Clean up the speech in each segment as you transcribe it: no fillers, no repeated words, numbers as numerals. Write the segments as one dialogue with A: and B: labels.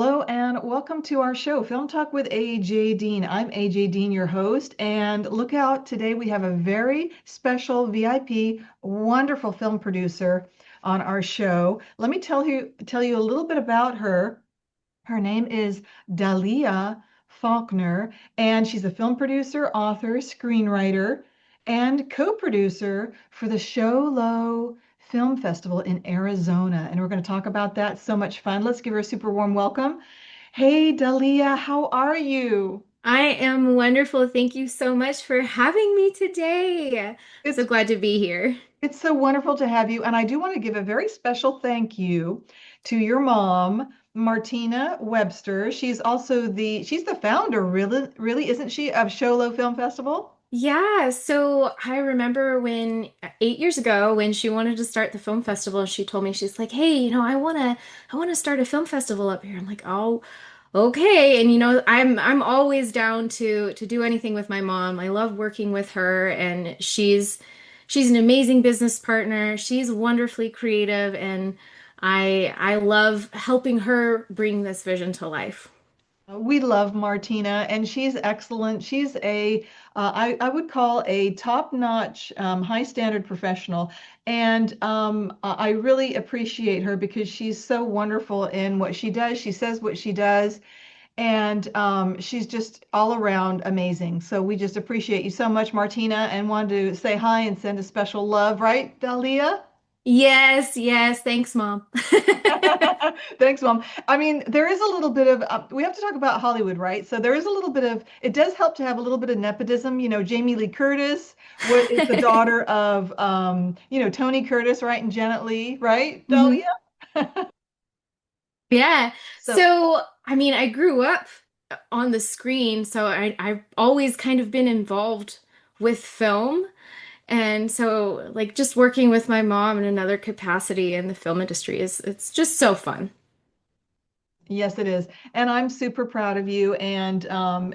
A: Hello and welcome to our show, Film Talk with AJ Dean. I'm AJ Dean, your host, and look out, today we have a very special VIP, wonderful film producer on our show. Let me tell you a little bit about her. Her name is Dalea Faulkner, and she's a film producer, author, screenwriter, and co-producer for the Show Low Film Festival in Arizona. And we're going to talk about that. So much fun. Let's give her a super warm welcome. Hey, Dalea, how are you?
B: I am wonderful. Thank you so much for having me today. So
A: It's
B: glad to be here.
A: it's so wonderful to have you. And I do want to give a very special thank you to your mom, Martina Webster. She's the founder, really, isn't she, of Show Low Film Festival?
B: Yeah, so I remember when 8 years ago when she wanted to start the film festival, she told me she's like, "Hey, I want to start a film festival up here." I'm like, "Oh, okay." And I'm always down to do anything with my mom. I love working with her and she's an amazing business partner. She's wonderfully creative and I love helping her bring this vision to life.
A: We love Martina, and she's excellent. I would call a top-notch, high standard professional. And I really appreciate her because she's so wonderful in what she does. She says what she does, and she's just all around amazing. So we just appreciate you so much, Martina, and wanted to say hi and send a special love, right, Dahlea?
B: Yes, yes, thanks, Mom.
A: Thanks, Mom. I mean, there is a little bit of, we have to talk about Hollywood, right? So there is a little bit of, it does help to have a little bit of nepotism. Jamie Lee Curtis is the daughter of, Tony Curtis, right? And Janet Leigh, right, Dahlia?
B: Mhm. Yeah.
A: So,
B: So, I mean, I grew up on the screen, so I've always kind of been involved with film. And so, like, just working with my mom in another capacity in the film industry it's just so fun.
A: yes, it is. And I'm super proud of you, and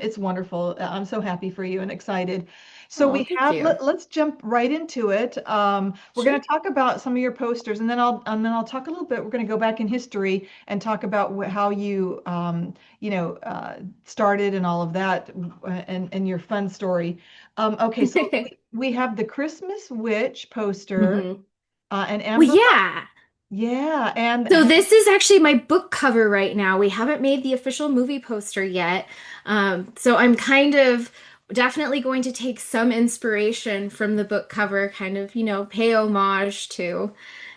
A: it's wonderful. I'm so happy for you and excited. So
B: Oh,
A: we
B: thank
A: have
B: you.
A: let's jump right into it. We're going
B: Sure.
A: to talk about some of your posters, and then I'll talk a little bit. We're going to go back in history and talk about how you started and all of that, and your fun story. Okay, so we have the Christmas Witch poster,
B: hmm
A: and
B: Well,
A: Amazon.
B: yeah.
A: Yeah, and
B: So this is actually my book cover right now. We haven't made the official movie poster yet. So I'm kind of definitely going to take some inspiration from the book cover, kind of, pay homage to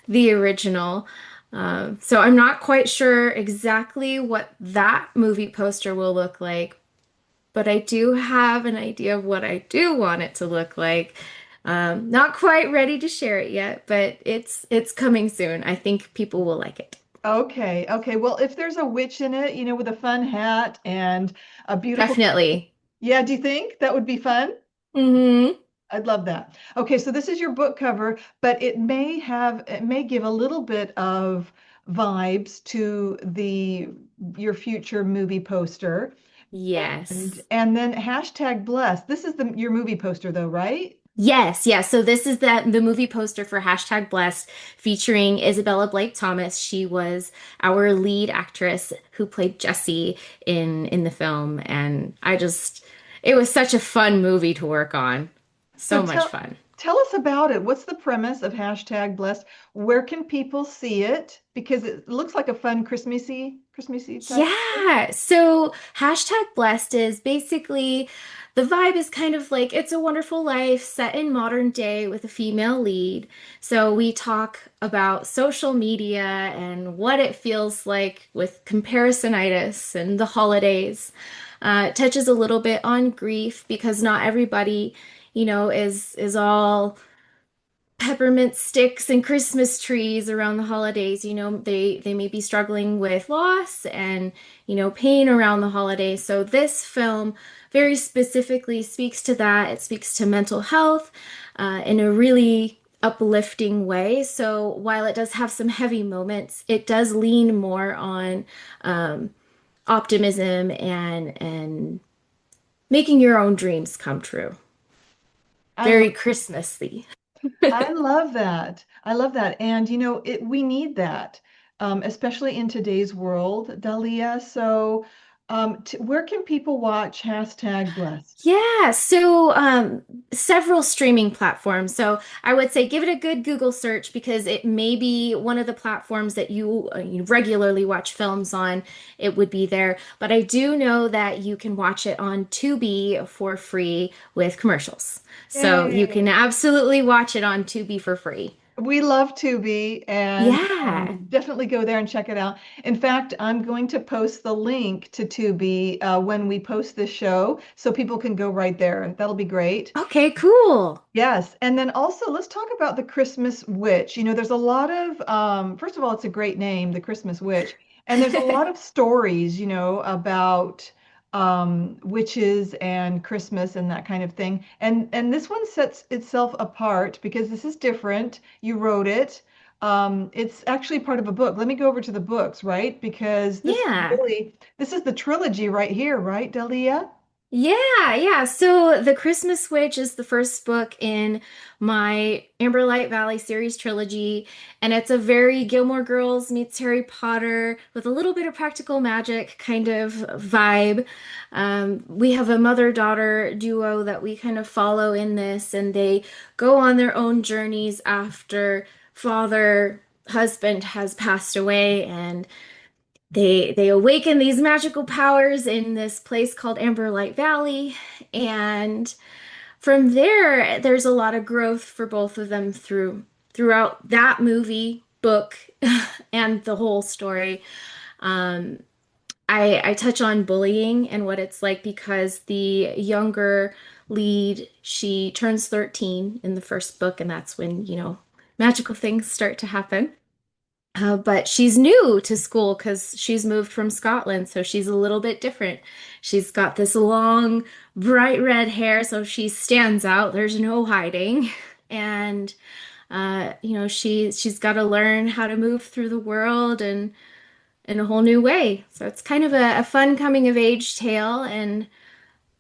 B: the original. So I'm not quite sure exactly what that movie poster will look like, but I do have an idea of what I do want it to look like. Not quite ready to share it yet, but it's coming soon. I think people will like it.
A: Okay, okay. Well, if there's a witch in it, with a fun hat and a beautiful,
B: Definitely.
A: yeah, do you think that would be fun?
B: hmm
A: I'd love that. Okay, so this is your book cover, but it may give a little bit of vibes to the your future movie poster. And
B: Yes.
A: and then hashtag blessed. This is your movie poster though, right?
B: Yes, yes. So this is the movie poster for hashtag Blessed featuring Isabella Blake Thomas. She was our lead actress who played Jessie in the film, and it was such a fun movie to work on.
A: So
B: So much
A: tell
B: fun.
A: tell us about it. What's the premise of hashtag blessed? Where can people see it? Because it looks like a fun Christmassy type.
B: Yeah. So hashtag blessed is basically the vibe is kind of like It's a Wonderful Life set in modern day with a female lead. So we talk about social media and what it feels like with comparisonitis and the holidays. It touches a little bit on grief because not everybody, is all peppermint sticks and Christmas trees around the holidays. They may be struggling with loss and, pain around the holidays. So this film very specifically speaks to that. It speaks to mental health in a really uplifting way. So while it does have some heavy moments, it does lean more on um, optimism and making your own dreams come true.
A: I love
B: Very Christmassy.
A: I love that. I love that. And we need that. especially in today's world, Dalea. So, where can people watch hashtag blessed?
B: Yeah, several streaming platforms. So I would say give it a good Google search because it may be one of the platforms that you regularly watch films on. It would be there. But I do know that you can watch it on Tubi for free with commercials. So you can
A: Yay!
B: absolutely watch it on Tubi for free.
A: We love Tubi and
B: Yeah.
A: definitely go there and check it out. In fact, I'm going to post the link to Tubi when we post this show so people can go right there. That'll be great.
B: Okay, cool.
A: Yes, and then also let's talk about the Christmas Witch. There's a lot of, first of all, it's a great name, the Christmas Witch, and there's a lot of stories, about witches and Christmas and that kind of thing. And this one sets itself apart because this is different. You wrote it. It's actually part of a book. Let me go over to the books, right? Because
B: Yeah.
A: this is the trilogy right here, right, Dalia?
B: Yeah. So The Christmas Witch is the first book in my Amberlight Valley series trilogy, and it's a very Gilmore Girls meets Harry Potter with a little bit of practical magic kind of vibe. We have a mother-daughter duo that we kind of follow in this, and they go on their own journeys after father, husband has passed away, and they awaken these magical powers in this place called Amberlight Valley, and from there there's a lot of growth for both of them throughout that movie book and the whole story. um I touch on bullying and what it's like because the younger lead, she turns 13 in the first book, and that's when magical things start to happen. But she's new to school because she's moved from Scotland, so she's a little bit different. She's got this long, bright red hair, so she stands out. There's no hiding. And she's got to learn how to move through the world and in a whole new way. So it's kind of a fun coming of age tale, and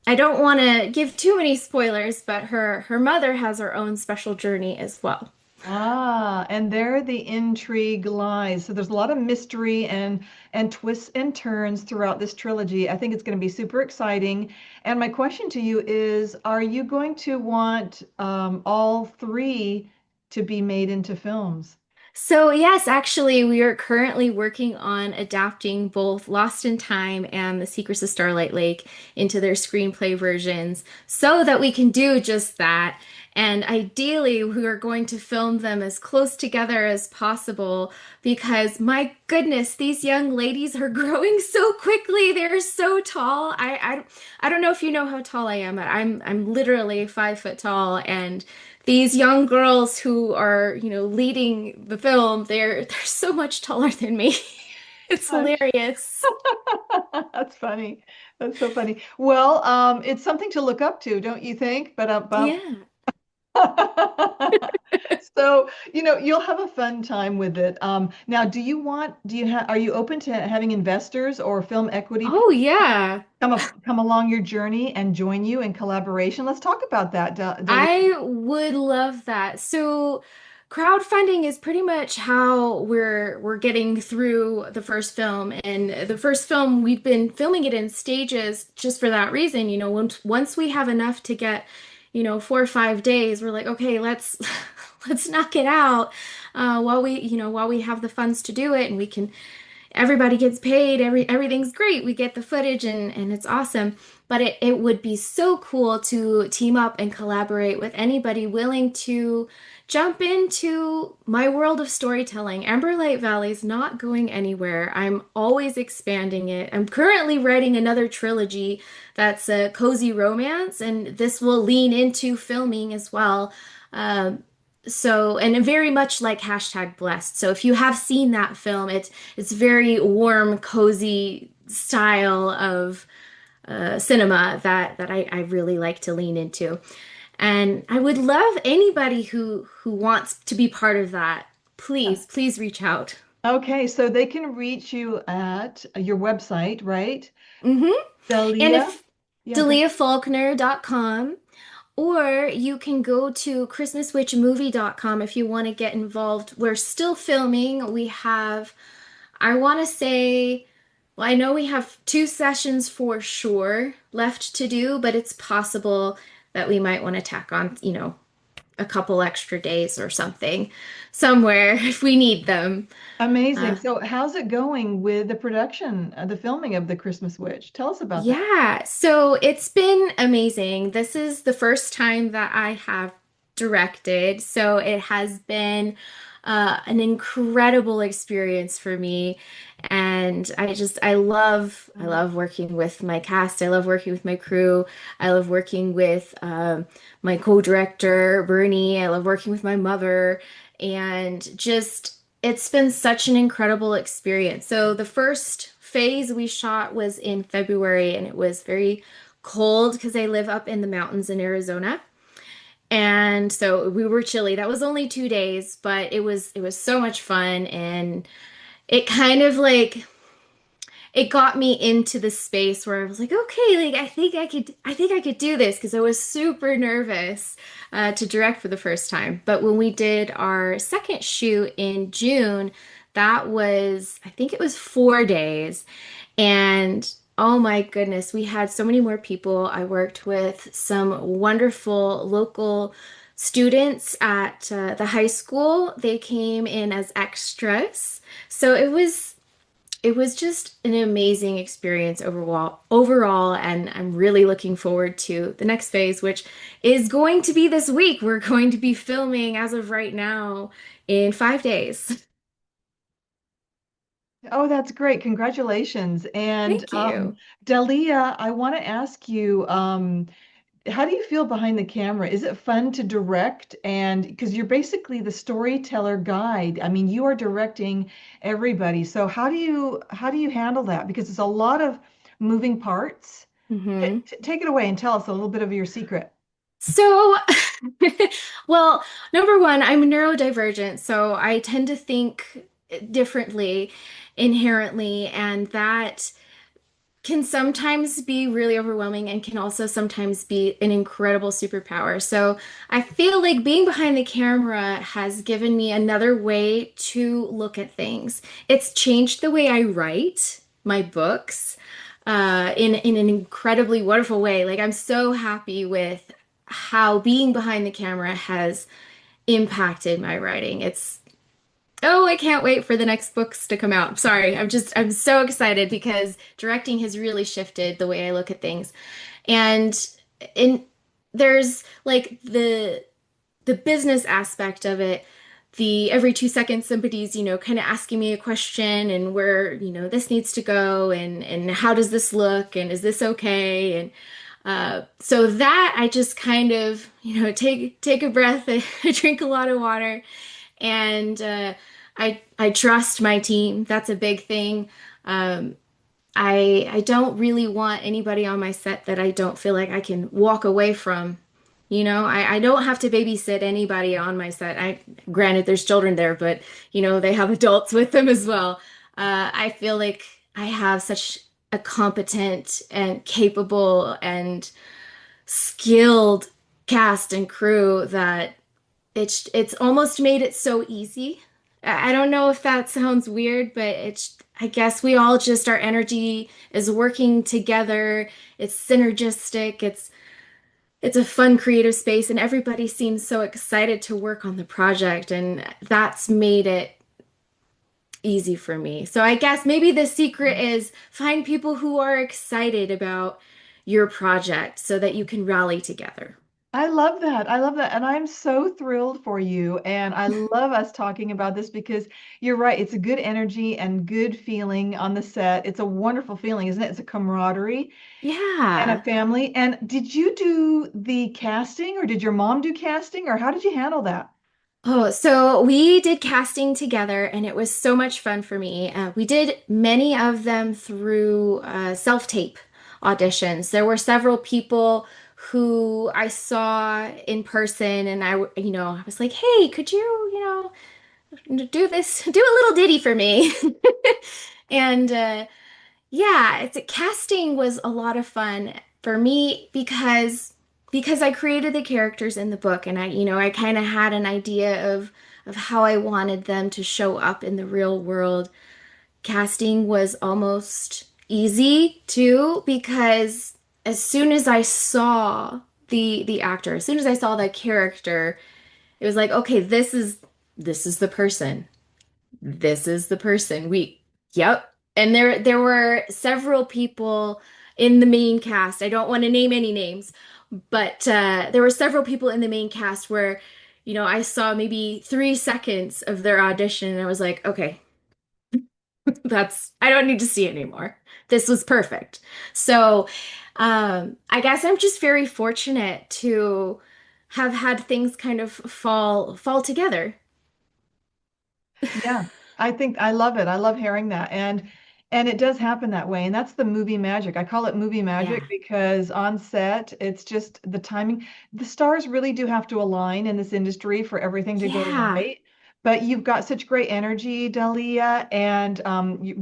B: I don't want to give too many spoilers, but her mother has her own special journey as well.
A: And there the intrigue lies. So there's a lot of mystery and twists and turns throughout this trilogy. I think it's going to be super exciting. And my question to you is, are you going to want all three to be made into films?
B: So, yes, actually, we are currently working on adapting both Lost in Time and The Secrets of Starlight Lake into their screenplay versions so that we can do just that. And ideally, we are going to film them as close together as possible because, my goodness, these young ladies are growing so quickly. They're so tall. I don't know if you know how tall I am, but I'm literally 5 foot tall, and these young girls who are, leading the film, they're so much taller than me. It's
A: Gosh,
B: hilarious.
A: that's funny. That's so funny. Well, it's something to look up to, don't you think? But
B: Yeah.
A: So, you'll have a fun time with it. Now, are you open to having investors or film equity
B: Oh,
A: people
B: yeah.
A: come along your journey and join you in collaboration? Let's talk about that, Dalia.
B: I would love that. So, crowdfunding is pretty much how we're getting through the first film. And the first film, we've been filming it in stages just for that reason. Once we have enough to get, 4 or 5 days, we're like, okay, let's let's knock it out while we have the funds to do it, and we can everybody gets paid, everything's great. We get the footage and it's awesome. But it would be so cool to team up and collaborate with anybody willing to jump into my world of storytelling. Amberlight Valley's not going anywhere. I'm always expanding it. I'm currently writing another trilogy that's a cozy romance, and this will lean into filming as well. Um, and very much like hashtag blessed. So if you have seen that film, it's very warm, cozy style of cinema that I really like to lean into. And I would love anybody who wants to be part of that. Please reach out.
A: Okay, so they can reach you at your website, right?
B: hmm And
A: Dalia?
B: if
A: Yeah, go ahead.
B: DaleaFaulkner.com, or you can go to ChristmasWitchMovie.com if you want to get involved. We're still filming. We have I want to say, well, I know we have 2 sessions for sure left to do, but it's possible that we might want to tack on, a couple extra days or something somewhere if we need them.
A: Amazing.
B: Uh,
A: So, how's it going with the production, the filming of The Christmas Witch? Tell us about that.
B: Yeah, so it's been amazing. This is the first time that I have directed, so it has been an incredible experience for me. And I love working with my cast. I love working with my crew. I love working with my co-director, Bernie. I love working with my mother, and just it's been such an incredible experience. So the first phase we shot was in February, and it was very cold because I live up in the mountains in Arizona. And so we were chilly. That was only 2 days, but it was so much fun, and it kind of like it got me into the space where I was like, okay, like I think I could do this because I was super nervous to direct for the first time. But when we did our second shoot in June, I think it was 4 days, and oh my goodness, we had so many more people. I worked with some wonderful local students at the high school. They came in as extras. So it was just an amazing experience overall, and I'm really looking forward to the next phase, which is going to be this week. We're going to be filming as of right now in 5 days.
A: Oh, that's great. Congratulations. And
B: Thank you.
A: Dalia, I want to ask you, how do you feel behind the camera? Is it fun to direct? And because you're basically the storyteller guide. I mean, you are directing everybody. So how do you handle that? Because it's a lot of moving parts.
B: hmm
A: Take it away and tell us a little bit of your secret.
B: So, well, number one, I'm neurodivergent, so I tend to think differently inherently, and that can sometimes be really overwhelming and can also sometimes be an incredible superpower. So I feel like being behind the camera has given me another way to look at things. It's changed the way I write my books in an incredibly wonderful way. Like I'm so happy with how being behind the camera has impacted my writing. Oh, I can't wait for the next books to come out. Sorry, I'm so excited because directing has really shifted the way I look at things. And in there's like the business aspect of it. The every 2 seconds somebody's, kind of asking me a question and where, this needs to go and how does this look and is this okay? And so that I just kind of, take a breath, I drink a lot of water, and I trust my team. That's a big thing. Um, I don't really want anybody on my set that I don't feel like I can walk away from. I don't have to babysit anybody on my set. Granted, there's children there, but they have adults with them as well. I feel like I have such a competent and capable and skilled cast and crew that it's almost made it so easy. I don't know if that sounds weird, but I guess we all just our energy is working together. It's synergistic. It's a fun creative space, and everybody seems so excited to work on the project, and that's made it easy for me. So I guess maybe the secret is find people who are excited about your project so that you can rally together.
A: I love that. I love that. And I'm so thrilled for you. And I love us talking about this because you're right. It's a good energy and good feeling on the set. It's a wonderful feeling, isn't it? It's a camaraderie and a
B: Yeah.
A: family. And did you do the casting or did your mom do casting or how did you handle that?
B: Oh, so we did casting together, and it was so much fun for me. We did many of them through self-tape auditions. There were several people who I saw in person, and I was like, "Hey, could you, do this, do a little ditty for me?" And yeah, casting was a lot of fun for me because I created the characters in the book, and I kind of had an idea of how I wanted them to show up in the real world. casting was almost easy too, because as soon as I saw the actor, as soon as I saw the character, it was like, okay, this is the person. This is the person. Yep. And there were several people in the main cast. I don't want to name any names, but there were several people in the main cast where, I saw maybe 3 seconds of their audition and I was like, okay, I don't need to see it anymore. This was perfect. So, I guess I'm just very fortunate to have had things kind of fall together.
A: Yeah, I think I love it. I love hearing that. And it does happen that way. And that's the movie magic. I call it movie
B: Yeah.
A: magic because on set, it's just the timing. The stars really do have to align in this industry for everything to go
B: Yeah.
A: right. But you've got such great energy, Dalia, and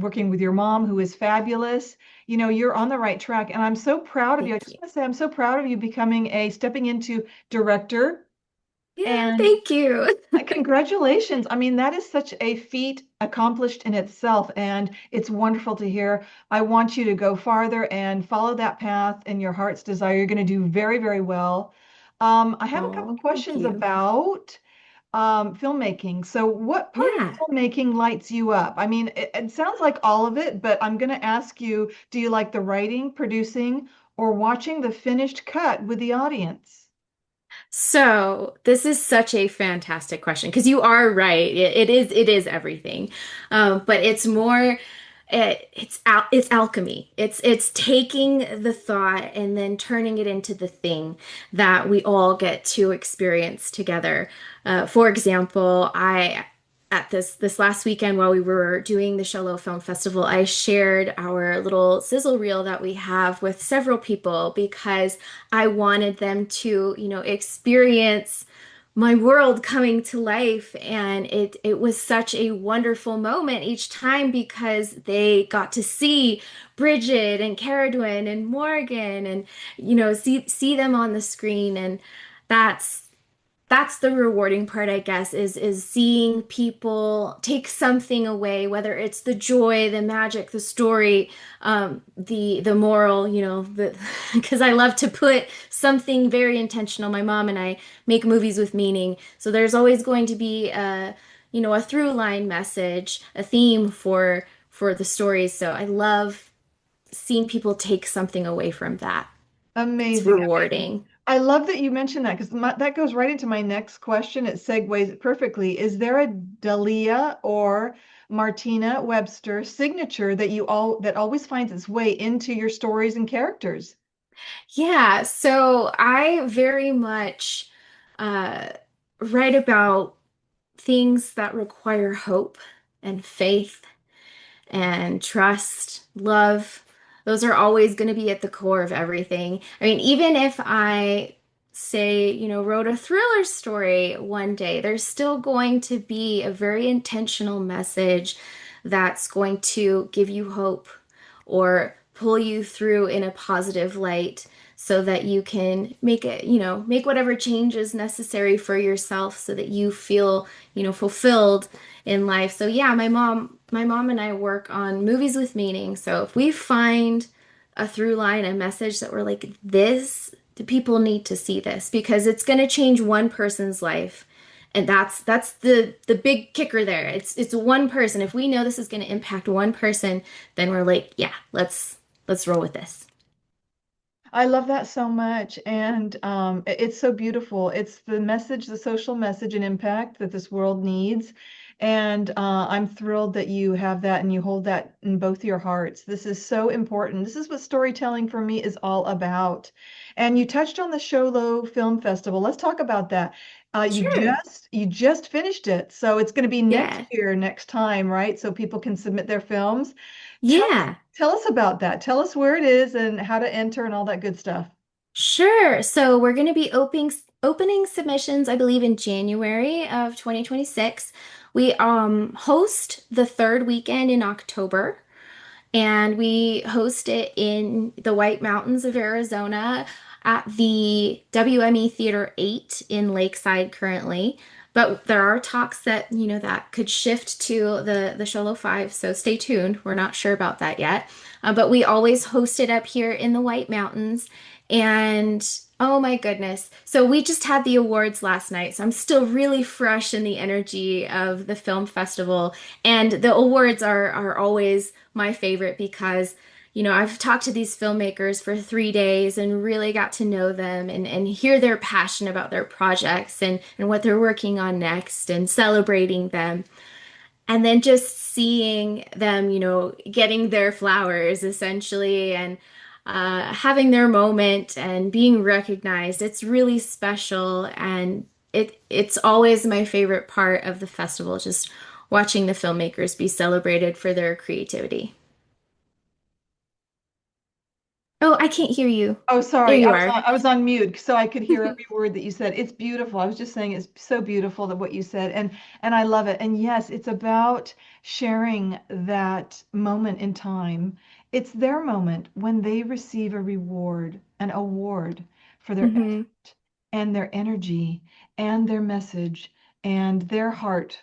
A: working with your mom, who is fabulous. You're on the right track. And I'm so proud of you. I
B: Thank
A: just
B: you.
A: want to say I'm so proud of you stepping into director.
B: Yeah,
A: And
B: thank you.
A: congratulations. I mean, that is such a feat accomplished in itself, and it's wonderful to hear. I want you to go farther and follow that path and your heart's desire. You're going to do very, very well. I have a couple
B: Oh, thank
A: questions
B: you.
A: about filmmaking. So, what part of
B: Yeah.
A: filmmaking lights you up? I mean, it sounds like all of it, but I'm going to ask you, do you like the writing, producing, or watching the finished cut with the audience?
B: So this is such a fantastic question because you are right. It is everything, but it's more. It's alchemy. It's taking the thought and then turning it into the thing that we all get to experience together. For example, I at this last weekend while we were doing the Shallow Film Festival, I shared our little sizzle reel that we have with several people because I wanted them to, experience my world coming to life. And it was such a wonderful moment each time because they got to see Bridget and Caradwin and Morgan and, see them on the screen. And that's that's the rewarding part, I guess, is seeing people take something away, whether it's the joy, the magic, the story, the moral, the because I love to put something very intentional. My mom and I make movies with meaning, so there's always going to be a through line message, a theme for the stories. So I love seeing people take something away from that. It's
A: Amazing, amazing.
B: rewarding.
A: I love that you mentioned that because that goes right into my next question. It segues it perfectly. Is there a Dalea or Martina Webster signature that always finds its way into your stories and characters?
B: Yeah, so I very much uh, write about things that require hope and faith and trust, love. Those are always going to be at the core of everything. I mean, even if I say, wrote a thriller story one day, there's still going to be a very intentional message that's going to give you hope or pull you through in a positive light so that you can make whatever changes necessary for yourself so that you feel, fulfilled in life. So yeah, my mom and I work on movies with meaning. So if we find a through line, a message that we're like, the people need to see this because it's going to change one person's life. And that's the big kicker there. It's one person. If we know this is going to impact one person, then we're like, yeah, let's roll with this.
A: I love that so much. And it's so beautiful. It's the message, the social message and impact that this world needs. And I'm thrilled that you have that and you hold that in both your hearts. This is so important. This is what storytelling for me is all about. And you touched on the Sholo Film Festival. Let's talk about that.
B: Sure.
A: You just finished it. So it's going to be next
B: Yeah.
A: year, next time, right? So people can submit their films. Tell
B: Yeah.
A: Tell us about that. Tell us where it is and how to enter and all that good stuff.
B: Sure. So we're going to be opening submissions, I believe, in January of 2026. We host the third weekend in October, and we host it in the White Mountains of Arizona at the WME Theater 8 in Lakeside currently. But there are talks that, that could shift to the Sholo 5, so stay tuned. We're not sure about that yet. But we always host it up here in the White Mountains. And oh my goodness. So we just had the awards last night. So I'm still really fresh in the energy of the film festival. And the awards are always my favorite because I've talked to these filmmakers for 3 days and really got to know them and hear their passion about their projects and what they're working on next and celebrating them. And then just seeing them, getting their flowers essentially and having their moment and being recognized. It's really special. And it's always my favorite part of the festival, just watching the filmmakers be celebrated for their creativity. Oh, I can't hear you.
A: Oh,
B: There
A: sorry.
B: you are.
A: I was on mute, so I could hear every word that you said. It's beautiful. I was just saying it's so beautiful that what you said, and I love it. And yes, it's about sharing that moment in time. It's their moment when they receive a reward, an award for their
B: Hmm.
A: and their energy and their message and their heart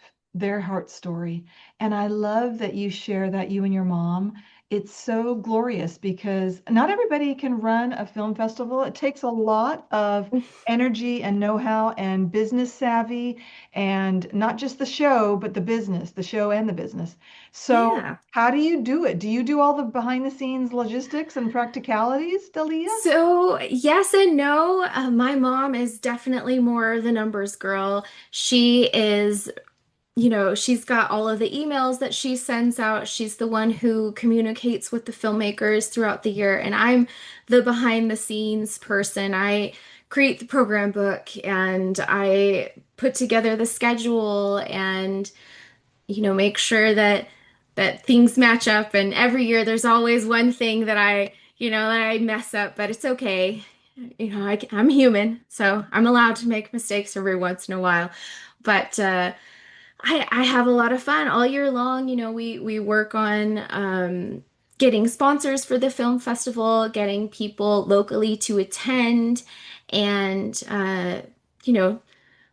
A: story. And I love that you share that, you and your mom. It's so glorious because not everybody can run a film festival. It takes a lot of energy and know-how and business savvy, and not just the show, but the business, the show and the business. So
B: Yeah.
A: how do you do it? Do you do all the behind the scenes logistics and practicalities, Dalia?
B: So, yes and no. My mom is definitely more the numbers girl. She is, she's got all of the emails that she sends out. She's the one who communicates with the filmmakers throughout the year. And I'm the behind the scenes person. I create the program book and I put together the schedule and make sure that things match up. And every year there's always one thing that I mess up, but it's okay. I'm human, so I'm allowed to make mistakes every once in a while. But I have a lot of fun all year long. We work on getting sponsors for the film festival, getting people locally to attend, and you know,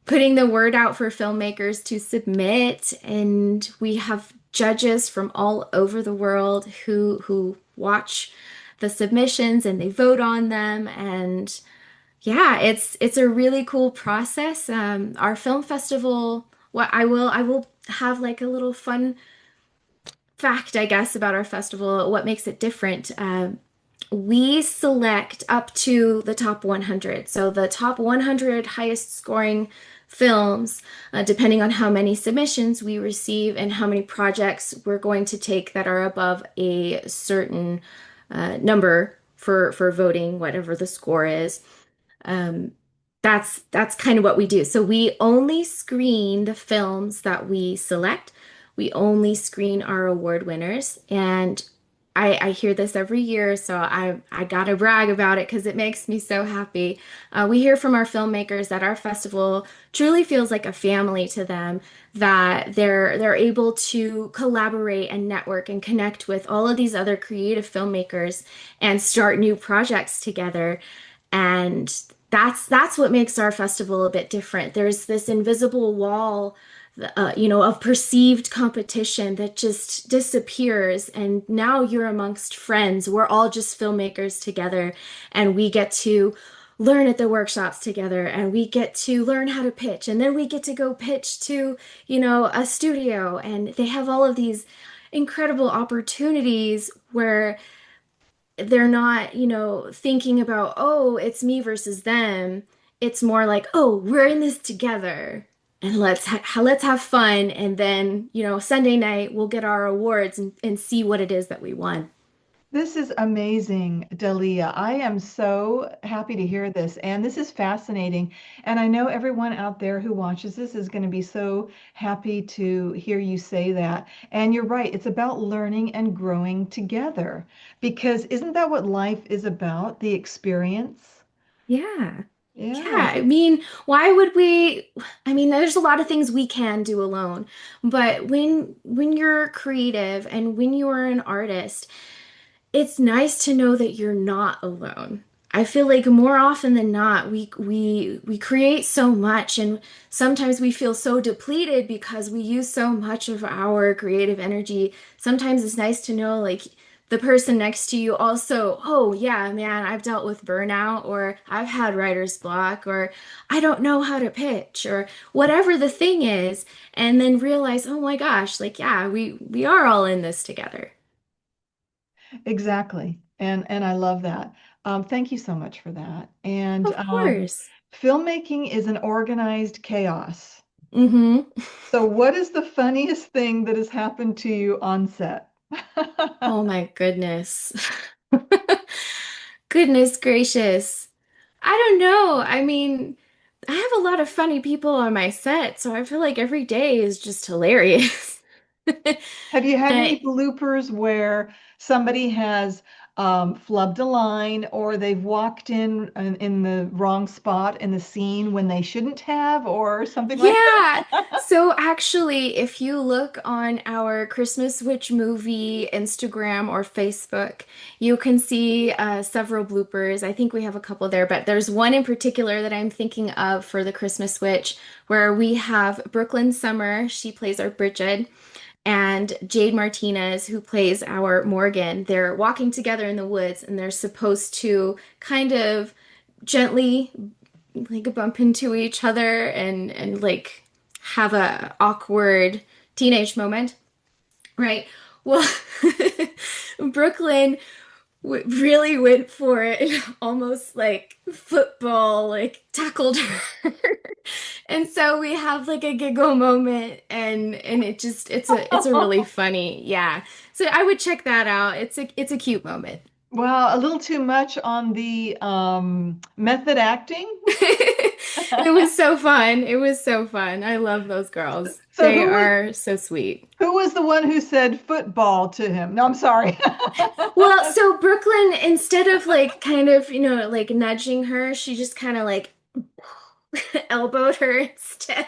B: putting the word out for filmmakers to submit. And we have judges from all over the world who watch the submissions and they vote on them. And yeah, it's a really cool process. Our film festival, what I will have like a little fun fact, I guess, about our festival, what makes it different. We select up to the top 100. So the top 100 highest scoring films, depending on how many submissions we receive and how many projects we're going to take that are above a certain number for voting, whatever the score is. Um, that's kind of what we do. So we only screen the films that we select. We only screen our award winners, and I hear this every year, so I gotta brag about it because it makes me so happy. We hear from our filmmakers that our festival truly feels like a family to them, that they're able to collaborate and network and connect with all of these other creative filmmakers and start new projects together. And that's what makes our festival a bit different. There's this invisible wall, of perceived competition that just disappears. And now you're amongst friends. We're all just filmmakers together, and we get to learn at the workshops together, and we get to learn how to pitch, and then we get to go pitch to, a studio, and they have all of these incredible opportunities where they're not, thinking about, oh, it's me versus them. It's more like, oh, we're in this together and let's have fun. And then, Sunday night we'll get our awards and see what it is that we won.
A: This is amazing, Dalia. I am so happy to hear this. And this is fascinating. And I know everyone out there who watches this is going to be so happy to hear you say that. And you're right, it's about learning and growing together. Because isn't that what life is about? The experience?
B: Yeah.
A: Yeah.
B: Yeah, I mean, why would we? I mean, there's a lot of things we can do alone, but when you're creative and when you're an artist, it's nice to know that you're not alone. I feel like more often than not, we create so much, and sometimes we feel so depleted because we use so much of our creative energy. Sometimes it's nice to know, like, the person next to you also, oh yeah, man, I've dealt with burnout, or I've had writer's block, or I don't know how to pitch, or whatever the thing is, and then realize, oh my gosh, like, yeah, we are all in this together.
A: Exactly. And I love that. Thank you so much for that. And
B: Of course.
A: filmmaking is an organized chaos.
B: Mm-hmm.
A: So what is the funniest thing that has happened to you on set?
B: Oh my goodness. Goodness gracious. I don't know. I mean, I have a lot of funny people on my set, so I feel like every day is just hilarious.
A: Have you had any
B: And
A: bloopers where somebody has flubbed a line or they've walked in the wrong spot in the scene when they shouldn't have or something like
B: yeah.
A: that?
B: So actually, if you look on our Christmas Witch movie Instagram or Facebook, you can see several bloopers. I think we have a couple there, but there's one in particular that I'm thinking of for the Christmas Witch where we have Brooklyn Summer. She plays our Bridget, and Jade Martinez, who plays our Morgan. They're walking together in the woods and they're supposed to kind of gently like bump into each other and like have a awkward teenage moment, right? Well, Brooklyn really went for it and almost like football like tackled her. And so we have like a giggle moment and it just it's a really funny, yeah. So I would check that out. It's a cute moment.
A: Well, a little too much on the method acting.
B: It was so fun. It was so fun. I love those girls.
A: So
B: They are so sweet.
A: who was the one who said football to him? No, I'm sorry.
B: Well, so Brooklyn, instead of like kind of, like nudging her, she just kind of like elbowed her instead.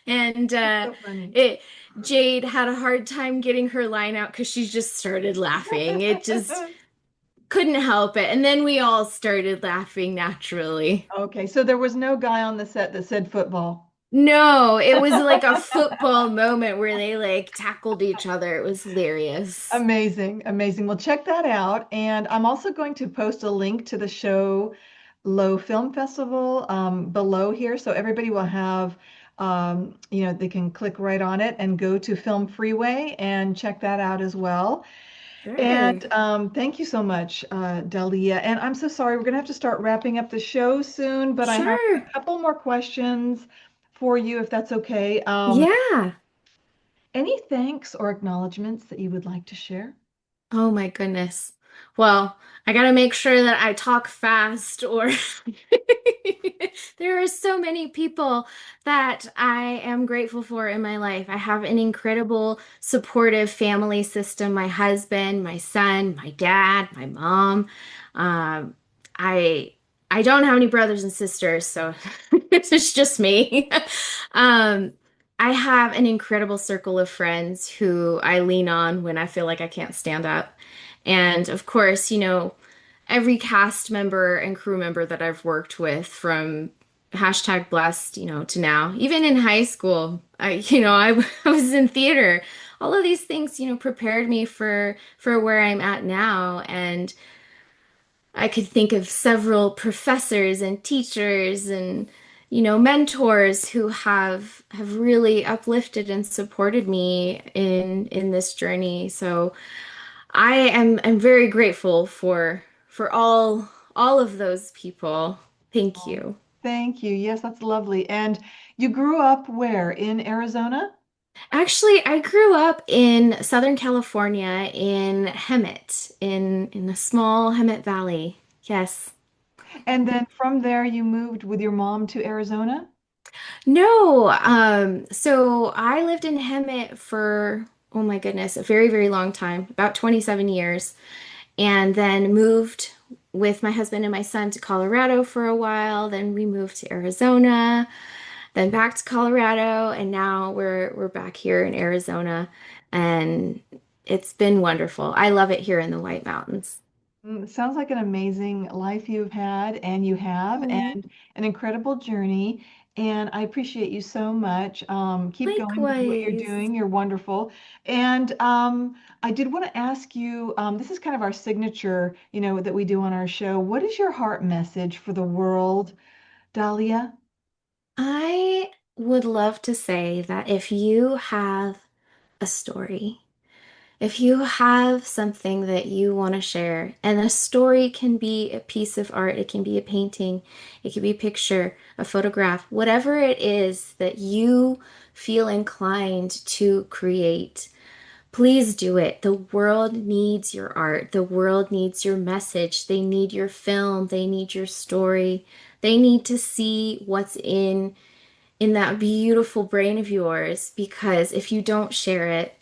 B: And
A: So funny.
B: it Jade had a hard time getting her line out because she just started laughing. It just couldn't help it. And then we all started laughing naturally.
A: Okay, so there was no guy on the set that said football.
B: No, it was like a football moment where they like tackled each other. It was hilarious.
A: Amazing, amazing. Well, check that out. And I'm also going to post a link to the show Low Film Festival below here. So everybody will have, they can click right on it and go to Film Freeway and check that out as well.
B: Sure.
A: And thank you so much, Dalia. And I'm so sorry, we're going to have to start wrapping up the show soon, but I have a
B: Sure.
A: couple more questions for you, if that's okay.
B: Yeah.
A: Any thanks or acknowledgements that you would like to share?
B: Oh my goodness. Well, I gotta make sure that I talk fast, or there are so many people that I am grateful for in my life. I have an incredible supportive family system, my husband, my son, my dad, my mom. Um, I I don't have any brothers and sisters, so it's just me. Um, I have an incredible circle of friends who I lean on when I feel like I can't stand up. And of course, every cast member and crew member that I've worked with from #blessed, to now, even in high school, I was in theater. All of these things, prepared me for where I'm at now. And I could think of several professors and teachers and mentors who have really uplifted and supported me in this journey. So I'm very grateful for all of those people. Thank
A: Oh,
B: you.
A: thank you. Yes, that's lovely. And you grew up where? In Arizona?
B: Actually, I grew up in Southern California in Hemet, in a small Hemet Valley. Yes.
A: And then from there, you moved with your mom to Arizona?
B: No, so I lived in Hemet for, oh my goodness, a very, very long time, about 27 years, and then moved with my husband and my son to Colorado for a while. Then we moved to Arizona, then back to Colorado, and now we're back here in Arizona, and it's been wonderful. I love it here in the White Mountains.
A: Sounds like an amazing life you've had, and you have,
B: Oh,
A: and an incredible journey. And I appreciate you so much. Keep going with what you're
B: likewise.
A: doing. You're wonderful. And I did want to ask you, this is kind of our signature, that we do on our show. What is your heart message for the world, Dahlia?
B: I would love to say that if you have a story, if you have something that you want to share, and a story can be a piece of art, it can be a painting, it can be a picture, a photograph, whatever it is that you feel inclined to create, please do it. The world needs your art. The world needs your message. They need your film. They need your story. They need to see what's in that beautiful brain of yours, because if you don't share it,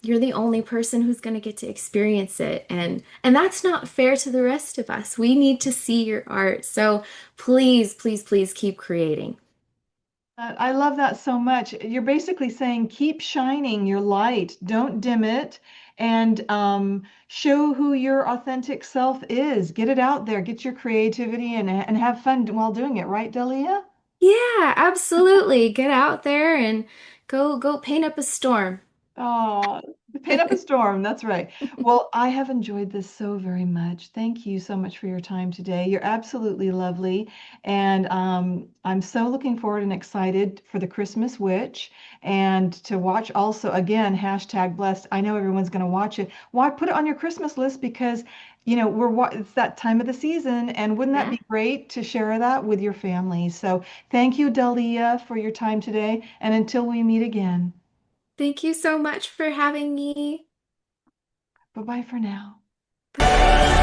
B: you're the only person who's going to get to experience it, and that's not fair to the rest of us. We need to see your art. So please, please, please keep creating.
A: I love that so much. You're basically saying keep shining your light, don't dim it, and show who your authentic self is. Get it out there, get your creativity and have fun while doing it, right, Dalia?
B: Yeah, absolutely. Get out there and go paint up a storm.
A: Oh, paint up a storm. That's right. Well, I have enjoyed this so very much. Thank you so much for your time today. You're absolutely lovely. And I'm so looking forward and excited for the Christmas Witch and to watch also, again, hashtag blessed. I know everyone's going to watch it. Why put it on your Christmas list? Because, it's that time of the season. And wouldn't that
B: Yeah.
A: be great to share that with your family? So thank you, Dalia, for your time today. And until we meet again.
B: Thank you so much for having me.
A: Bye bye for now.
B: Bye.